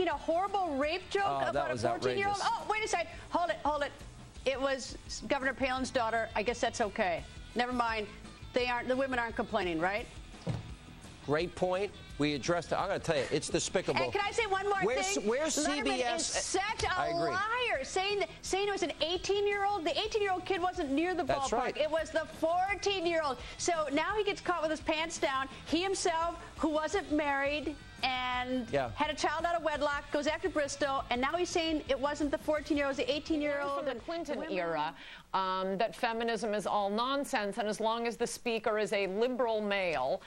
making a horrible rape joke about a 14-year-old? Oh, wait a second. Hold it. It was Governor Palin's daughter. I guess that's okay. Never mind. The women aren't complaining, right? Great point. We addressed it. I'm going to tell you, it's despicable. And can I say one more thing? Where's CBS? Letterman is such a liar, saying it was an 18-year-old. The 18-year-old kid wasn't near the ballpark. Right. It was the 14-year-old. So now he gets caught with his pants down. He himself, who wasn't married and had a child out of wedlock, goes after Bristow, and now he's saying it wasn't the 14-year-old, it was the 18-year-old. From the Clinton era, that feminism is all nonsense, and as long as the speaker is a liberal male,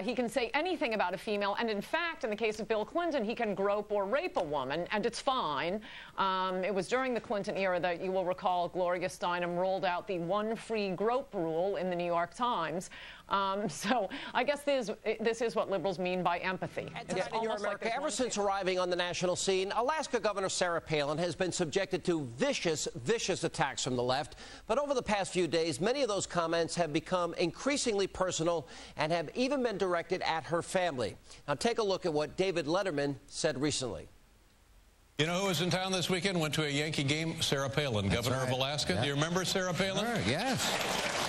he can say anything about a female, and in fact, in the case of Bill Clinton, he can grope or rape a woman, and it's fine. It was during the Clinton era that you will recall Gloria Steinem rolled out the one free grope rule in the New York Times. So I guess this is what liberals mean by empathy. In your America, ever since arriving on the national scene, Alaska Governor Sarah Palin has been subjected to vicious attacks from the left. But over the past few days, many of those comments have become increasingly personal and have even been directed at her family. Now take a look at what David Letterman said recently. You know who was in town this weekend? Went to a Yankee game? Sarah Palin, governor of Alaska. Yeah. Do you remember Sarah Palin? Sure, yes.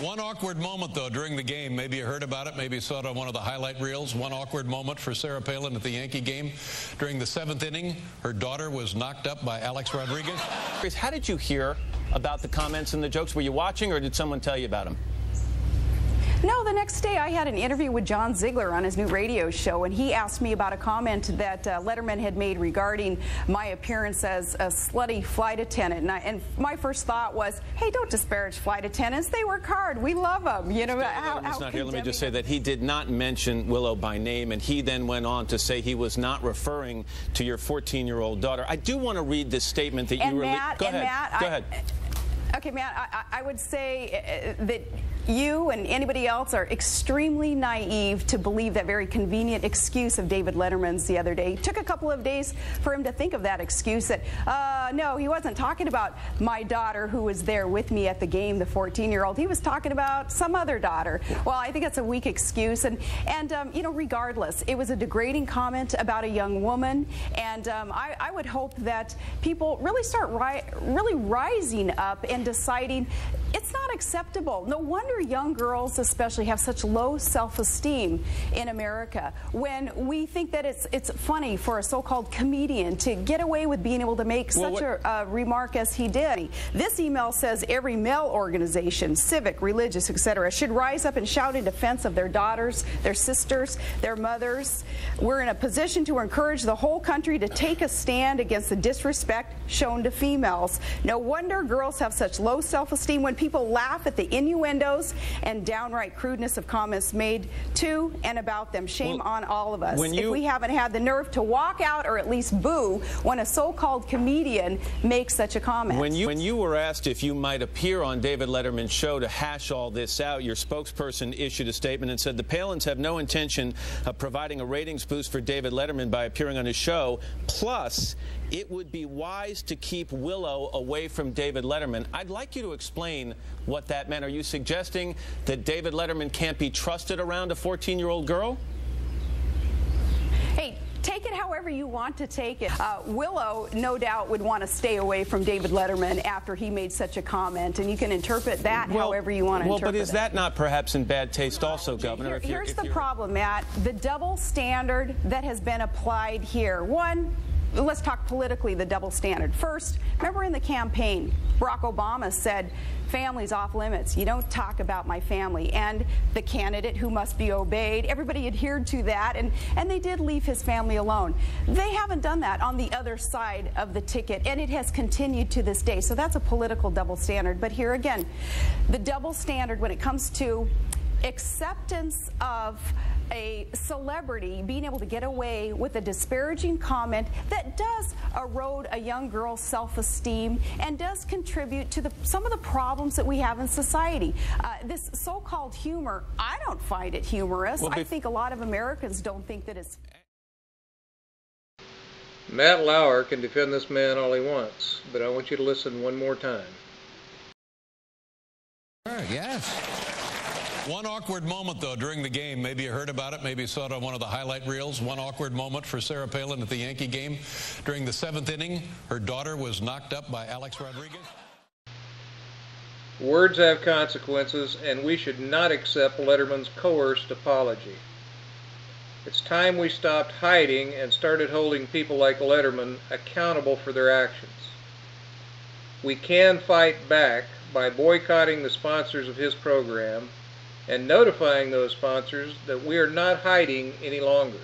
One awkward moment, though, during the game. Maybe you heard about it. Maybe you saw it on one of the highlight reels. One awkward moment for Sarah Palin at the Yankee game. During the 7th inning, her daughter was knocked up by Alex Rodriguez. How did you hear about the comments and the jokes? Were you watching, or did someone tell you about them? No, the next day I had an interview with John Ziegler on his new radio show, and he asked me about a comment that Letterman had made regarding my appearance as a slutty flight attendant. And my first thought was, hey, don't disparage flight attendants. They work hard. We love them. You know, Letterman's not here. Let me just say that he did not mention Willow by name, and he then went on to say he was not referring to your 14-year-old daughter. I do want to read this statement that you released. Go ahead. Okay, Matt, I would say that you and anybody else are extremely naive to believe that very convenient excuse of David Letterman's the other day. It took a couple of days for him to think of that excuse that, no, he wasn't talking about my daughter who was there with me at the game, the 14-year-old. He was talking about some other daughter. Well, I think that's a weak excuse. And you know, regardless, it was a degrading comment about a young woman. And I would hope that people really start rising up and deciding it's not acceptable. No wonder young girls especially have such low self-esteem in America when we think that it's funny for a so-called comedian to get away with being able to make such a remark as he did. This email says every male organization, civic, religious, etc., should rise up and shout in defense of their daughters, their sisters, their mothers. We're in a position to encourage the whole country to take a stand against the disrespect shown to females. No wonder girls have such low self-esteem when people laugh at the innuendos and downright crudeness of comments made to and about them. Shame on all of us if we haven't had the nerve to walk out or at least boo when a so-called comedian makes such a comment. When you were asked if you might appear on David Letterman's show to hash all this out, your spokesperson issued a statement and said the Palins have no intention of providing a ratings boost for David Letterman by appearing on his show. Plus, it would be wise to keep Willow away from David Letterman. I'd like you to explain what that meant. Are you suggesting that David Letterman can't be trusted around a 14-year-old girl? Hey, take it however you want to take it. Willow, no doubt, would want to stay away from David Letterman after he made such a comment, and you can interpret that however you want to interpret it. But is that not perhaps in bad taste also, Governor? Here's the problem, Matt. The double standard that has been applied here. One, let's talk politically, the double standard. First, remember in the campaign, Barack Obama said, family's off limits. You don't talk about my family. And the candidate who must be obeyed, everybody adhered to that, and they did leave his family alone. They haven't done that on the other side of the ticket, and it has continued to this day. So that's a political double standard. But here again, the double standard when it comes to acceptance of a celebrity being able to get away with a disparaging comment that does erode a young girl's self-esteem and does contribute to some of the problems that we have in society. This so-called humor, I don't find it humorous. I think a lot of Americans don't think that it's... Matt Lauer can defend this man all he wants, but I want you to listen one more time. Sure, yes. One awkward moment, though, during the game. Maybe you heard about it. Maybe you saw it on one of the highlight reels. One awkward moment for Sarah Palin at the Yankee game. During the 7th inning, her daughter was knocked up by Alex Rodriguez. Words have consequences, and we should not accept Letterman's coerced apology. It's time we stopped hiding and started holding people like Letterman accountable for their actions. We can fight back by boycotting the sponsors of his program and notifying those sponsors that we are not hiding any longer.